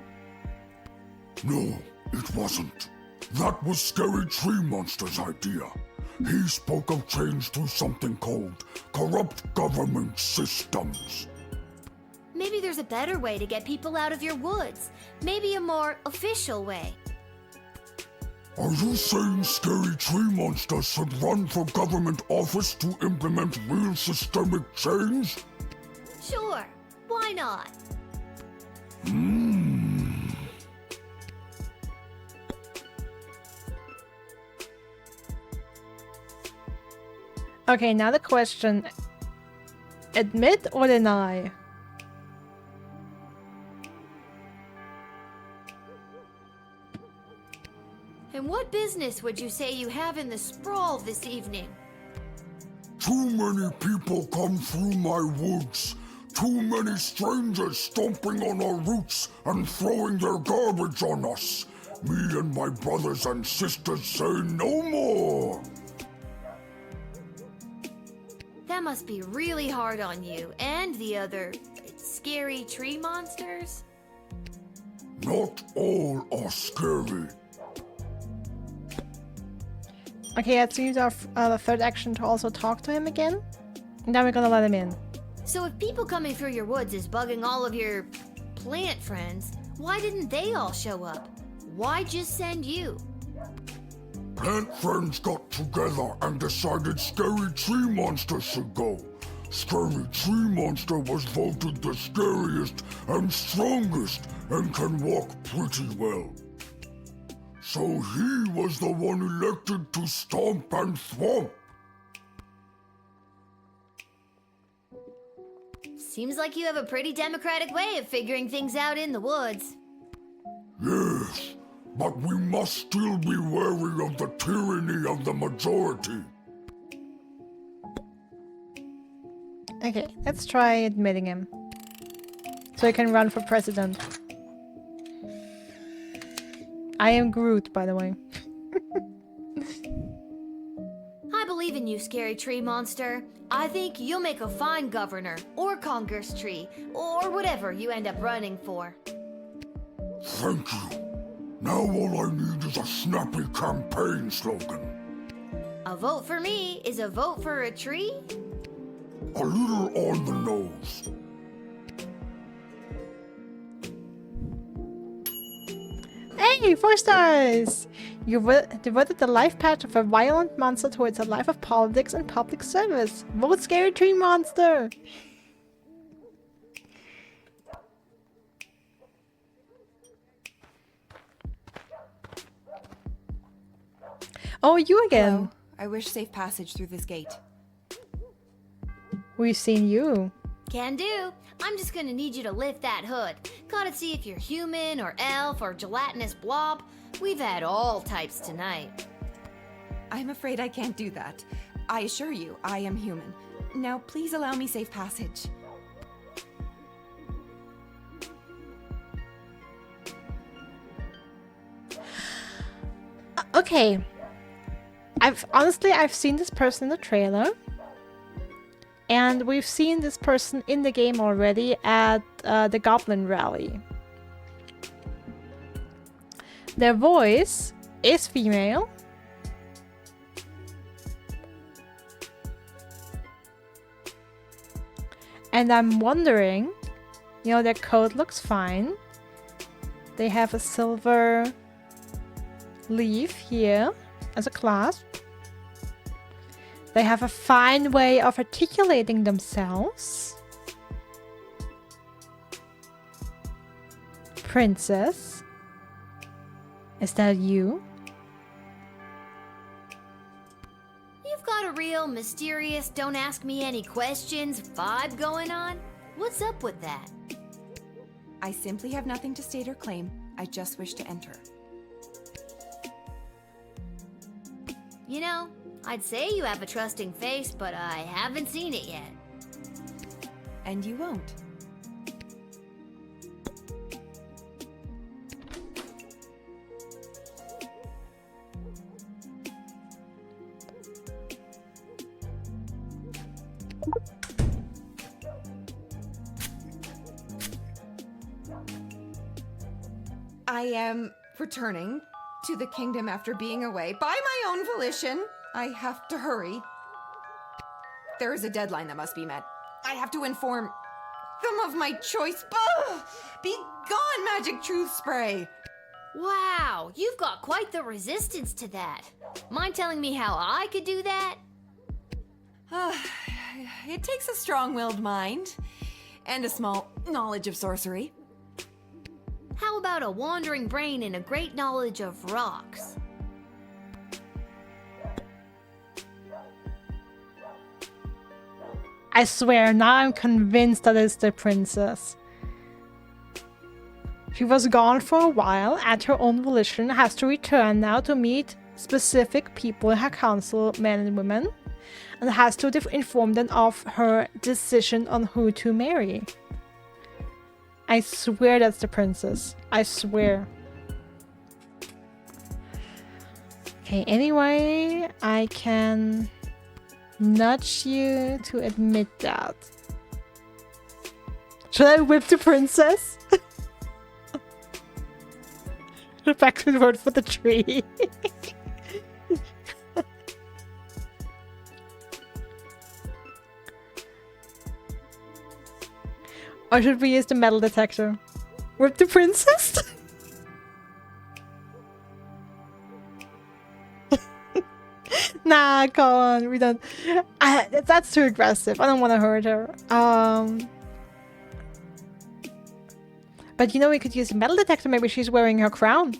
S8: No, it wasn't. That was Scary Tree Monster's idea. He spoke of change through something called corrupt government systems.
S3: Maybe there's a better way to get people out of your woods. Maybe a more official way.
S8: Are you saying Scary Tree Monster should run for government office to implement real systemic change?
S3: Sure, why not?
S1: Okay, now the question. Admit or deny?
S3: And what business would you say you have in the sprawl this evening?
S8: Too many people come through my woods. Too many strangers stomping on our roots and throwing their garbage on us. Me and my brothers and sisters say no more.
S3: That must be really hard on you and the other scary tree monsters.
S8: Not all are scary.
S1: Okay, let's use our the third action to also talk to him again. And then we're gonna let him in.
S3: So if people coming through your woods is bugging all of your plant friends, why didn't they all show up? Why just send you?
S8: Plant friends got together and decided Scary Tree Monster should go. Scary Tree Monster was voted the scariest and strongest and can walk pretty well. So he was the one elected to stomp and thwomp.
S3: Seems like you have a pretty democratic way of figuring things out in the woods.
S8: Yes, but we must still be wary of the tyranny of the majority.
S1: Okay, let's try admitting him. So he can run for president. I am Groot, by the way.
S3: I believe in you, Scary Tree Monster. I think you'll make a fine governor, or Congress tree, or whatever you end up running for.
S8: Thank you. Now all I need is a snappy campaign slogan.
S3: A vote for me is a vote for a tree?
S8: A little on the nose.
S1: Hey, 4 stars! You devoted the life path of a violent monster towards a life of politics and public service. Vote Scary Tree Monster! Oh, you again!
S7: Hello. I wish safe passage through this gate.
S1: We've seen you.
S3: Can do. I'm just gonna need you to lift that hood. Gotta see if you're human or elf or gelatinous blob. We've had all types tonight.
S7: I'm afraid I can't do that. I assure you, I am human. Now, please allow me safe passage.
S1: Okay. I've seen this person in the trailer. And we've seen this person in the game already at the Goblin Rally. Their voice is female. And I'm wondering, you know, their coat looks fine. They have a silver leaf here as a clasp. They have a fine way of articulating themselves. Princess, is that you?
S3: You've got a real mysterious, don't ask me any questions vibe going on. What's up with that?
S7: I simply have nothing to state or claim. I just wish to enter.
S3: You know, I'd say you have a trusting face, but I haven't seen it yet.
S7: And you won't. I am returning to the kingdom after being away by my own volition. I have to hurry. There is a deadline that must be met. I have to inform them of my choice. Ugh! Be gone, magic truth spray!
S3: Wow, you've got quite the resistance to that. Mind telling me how I could do that?
S7: It takes a strong-willed mind and a small knowledge of sorcery.
S3: How about a wandering brain and a great knowledge of rocks?
S1: I swear, now I'm convinced that it's the princess. She was gone for a while, at her own volition, has to return now to meet specific people in her council, men and women, and has to inform them of her decision on who to marry. I swear that's the princess. I swear. Okay, anyway, I can nudge you to admit that. Should I whip the princess? Rebecca would vote for the tree. Or should we use the metal detector? Whip the princess? Nah, come on. We don't. That's too aggressive. I don't want to hurt her. But you know, we could use a metal detector. Maybe she's wearing her crown.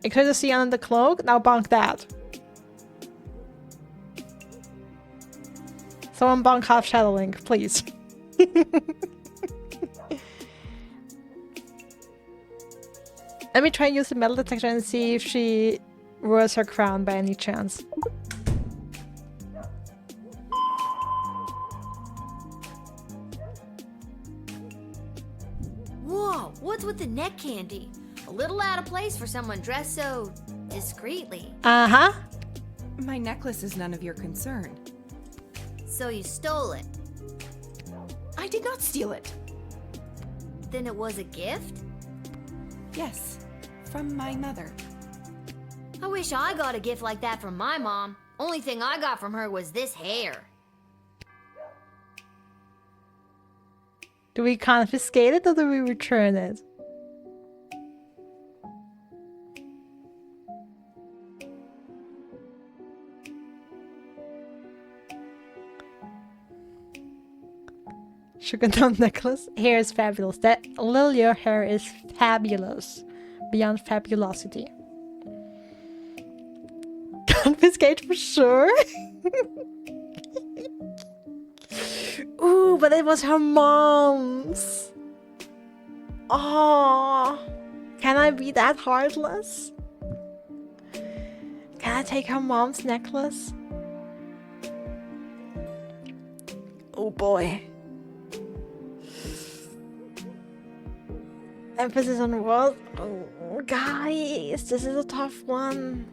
S1: I could have seen under the cloak. Now bonk that. Someone bonk half Shadow Link, please. Let me try and use the metal detector and see if she wears her crown by any chance.
S3: Whoa, what's with the neck candy? A little out of place for someone dressed so discreetly.
S1: Uh-huh.
S7: My necklace is none of your concern.
S3: So you stole it.
S7: I did not steal it.
S3: Then it was a gift?
S7: Yes, from my mother.
S3: I wish I got a gift like that from my mom. Only thing I got from her was this hair.
S1: Do we confiscate it or do we return it? Sugar Down necklace. Hair is fabulous. That Lil, your hair is fabulous. Beyond fabulosity. Confiscate for sure. Ooh, but it was her mom's. Oh, can I be that heartless? Can I take her mom's necklace? Oh boy. Emphasis on what? Oh, guys, this is a tough one.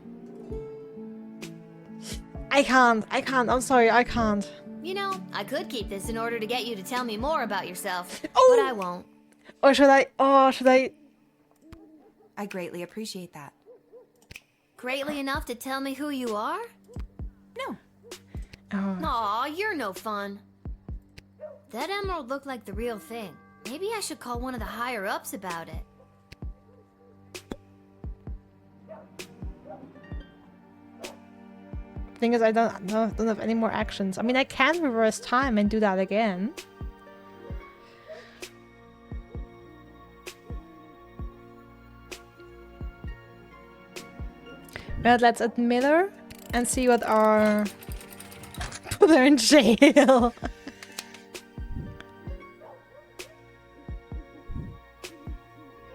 S1: I can't. I'm sorry, I can't.
S3: You know, I could keep this in order to get you to tell me more about yourself,
S1: Oh!
S3: but I won't.
S1: Or should I? Oh, should I?
S7: I greatly appreciate that.
S3: Greatly enough to tell me who you are?
S7: No.
S1: Oh.
S3: Aw, you're no fun. That emerald looked like the real thing. Maybe I should call one of the higher-ups about it.
S1: Thing is, I don't have any more actions. I mean, I can reverse time and do that again. But let's admit her and see what our... Put her in jail.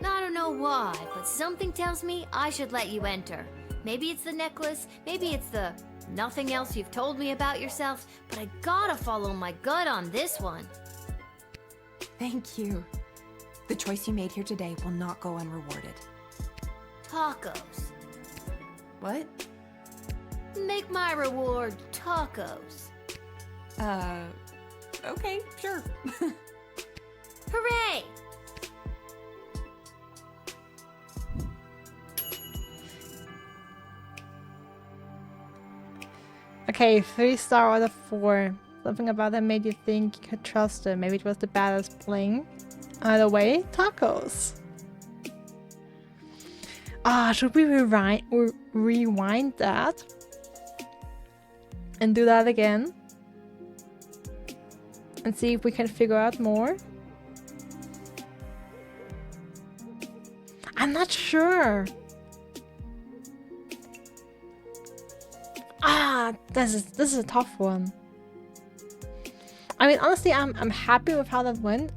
S3: I don't know why, but something tells me I should let you enter. Maybe it's the necklace, maybe it's the nothing else you've told me about yourself, but I gotta follow my gut on this one.
S7: Thank you. The choice you made here today will not go unrewarded.
S3: Tacos.
S7: What?
S3: Make my reward tacos.
S7: Okay, sure.
S3: Hooray!
S1: Okay, 3-star out of 4. Something about that made you think you could trust him. Maybe it was the badass bling. Either way, tacos. Ah, should we rewind that? And do that again? And see if we can figure out more? I'm not sure. Ah, this is a tough one. I mean, honestly, I'm happy with how that went.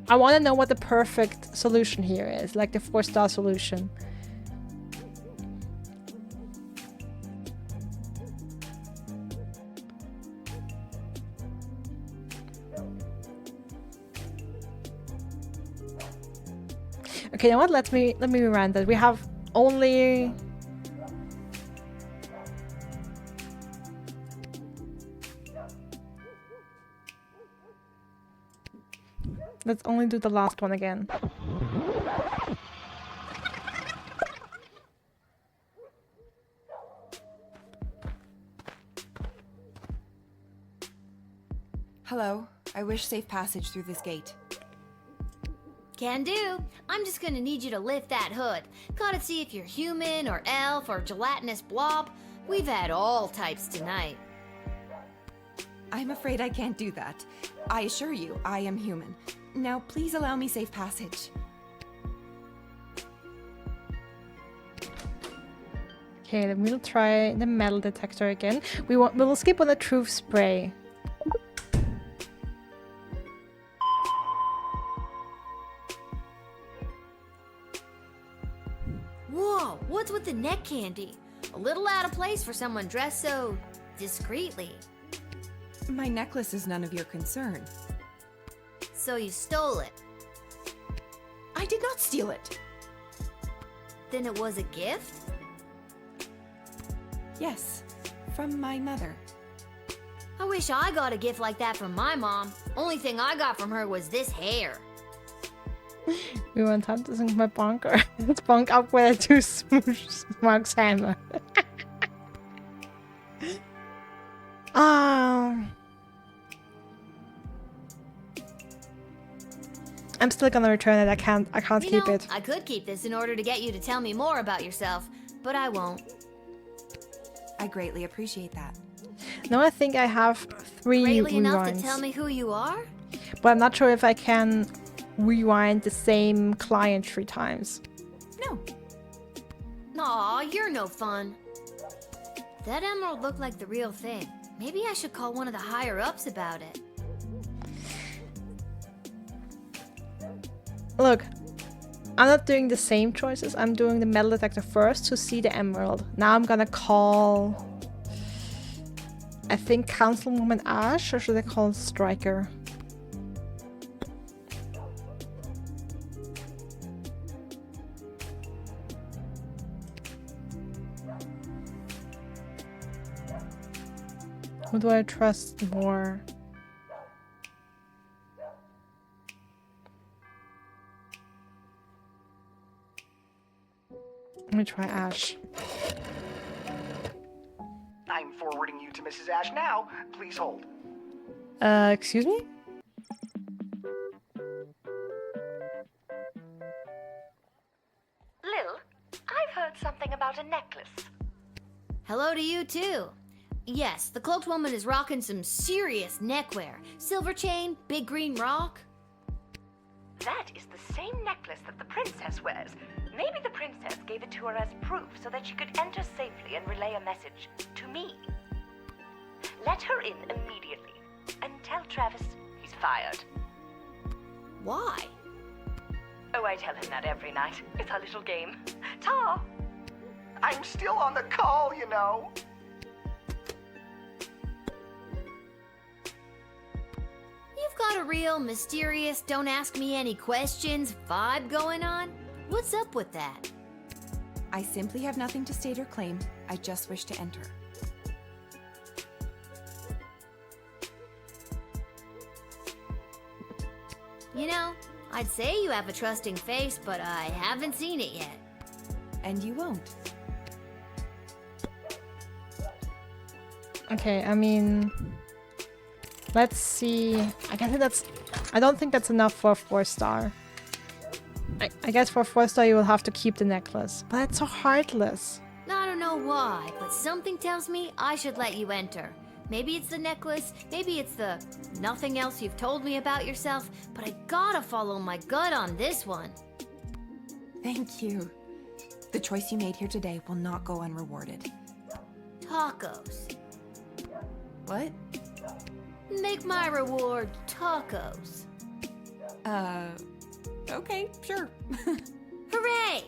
S1: I want to know what the perfect solution here is, like the 4-star solution. Okay, you know what? Let me rerun that. We have only Let's only do the last one again.
S13: Hello. I wish safe passage through this gate.
S3: Can do. I'm just gonna need you to lift that hood. Gotta see if you're human or elf or gelatinous blob. We've had all types tonight.
S13: I'm afraid I can't do that. I assure you, I am human. Now, please allow me safe passage.
S1: Okay, then we'll try the metal detector again. We will skip on the truth spray.
S3: Whoa, what's with the neck candy? A little out of place for someone dressed so discreetly.
S13: My necklace is none of your concern.
S3: So you stole it.
S13: I did not steal it.
S3: Then it was a gift?
S13: Yes, from my mother.
S3: I wish I got a gift like that from my mom. Only thing I got from her was this hair.
S1: Vi var en tant, der sang med bunker. It's bunk up with a two smokes hammer. I'm still gonna return it. I can't keep it.
S3: I could keep this in order to get you to tell me more about yourself, but I won't.
S13: I greatly appreciate that.
S1: No, I think I have 3
S3: Greatly enough to
S1: rewinds.
S3: tell me who you are?
S1: But I'm not sure if I can rewind the same client 3 times.
S13: No.
S3: Aw, you're no fun. That emerald looked like the real thing. Maybe I should call one of the higher-ups about it.
S1: Look, I'm not doing the same choices. I'm doing the metal detector first to see the emerald. Now I'm gonna call, I think, Councilwoman Ash, or should I call Striker? Who do I trust more? Let me try Ash.
S14: I'm forwarding you to Mrs. Ash now. Please hold.
S1: Excuse me?
S15: Lil, I've heard something about a necklace.
S3: Hello to you, too. Yes, the cloaked woman is rocking some serious neckwear. Silver chain, big green rock.
S15: That is the same necklace that the princess wears. Maybe the princess gave it to her as proof so that she could enter safely and relay a message to me. Let her in immediately and tell Travis he's fired.
S3: Why?
S15: Oh, I tell him that every night. It's our little game. Ta!
S14: I'm still on the call, you know.
S3: You've got a real mysterious, don't ask me any questions vibe going on. What's up with that?
S13: I simply have nothing to state or claim. I just wish to enter.
S3: You know, I'd say you have a trusting face, but I haven't seen it yet.
S13: And you won't.
S1: Okay, I mean, let's see. I don't think that's enough for a 4-star. I guess for a 4-star you will have to keep the necklace. But it's so heartless.
S3: I don't know why, but something tells me I should let you enter. Maybe it's the necklace, maybe it's the nothing else you've told me about yourself, but I gotta follow my gut on this one.
S13: Thank you. The choice you made here today will not go unrewarded.
S3: Tacos.
S13: What?
S3: Make my reward tacos.
S13: Okay, sure.
S3: Hooray!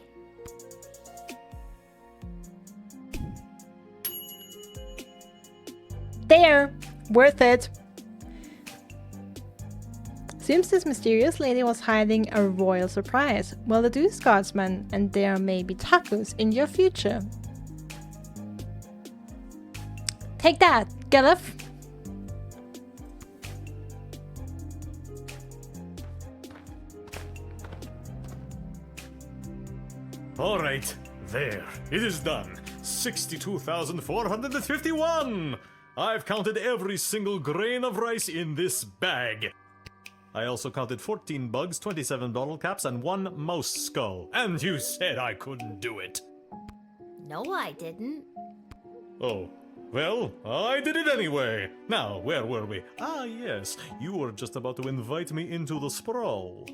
S1: There! Worth it! Seems this mysterious lady was hiding a royal surprise. Well, the Lil Guardsman, and there may be tacos in your future. Take that, Gallif!
S10: Alright, there. It is done. 62,451! I've counted every single grain of rice in this bag. I also counted 14 bugs, 27 bottle caps, and 1 mouse skull. And you said I couldn't do it.
S3: No, I didn't.
S10: Oh, well, I did it anyway. Now, where were we? Ah, yes, you were just about to invite me into the sprawl.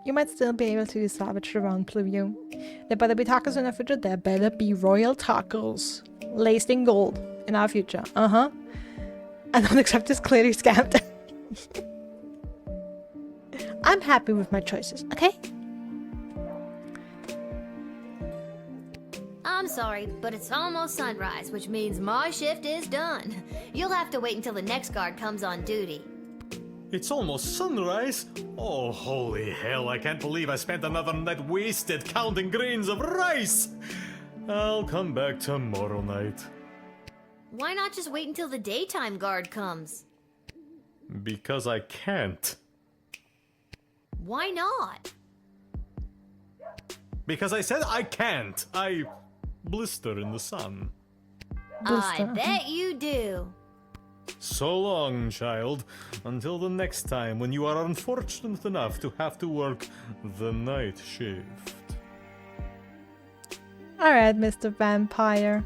S1: You might still be able to salvage the round Pluvio. There better be tacos in our future. There better be royal tacos laced in gold in our future. I don't accept this, clearly scammed. I'm happy with my choices, okay?
S3: I'm sorry, but it's almost sunrise, which means my shift is done. You'll have to wait until the next guard comes on duty.
S10: It's almost sunrise? Oh, holy hell, I can't believe I spent another night wasted counting grains of rice! I'll come back tomorrow night.
S3: Why not just wait until the daytime guard comes?
S10: Because I can't.
S3: Why not?
S10: Because I said I can't. I blister in the sun.
S3: I bet you do.
S10: So long, child. Until the next time when you are unfortunate enough to have to work the night shift.
S1: Alright, Mr. Vampire.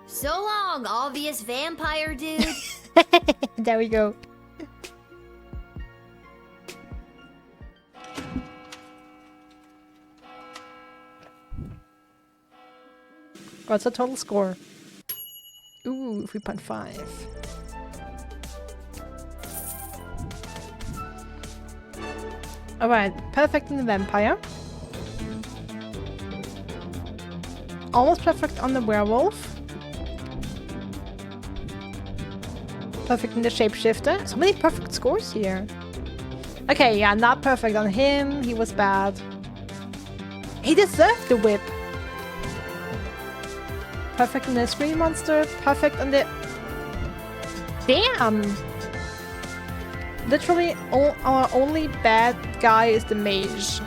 S3: So long, obvious vampire dude.
S1: There we go. What's the total score? Ooh, 3.5. Alright, perfect in the vampire. Almost perfect on the werewolf. Perfect in the shapeshifter. So many perfect scores here. Okay, yeah, not perfect on him. He was bad. He deserved the whip. Perfect on the screen monster. Perfect on the... Damn! Literally, our only bad guy is the mage.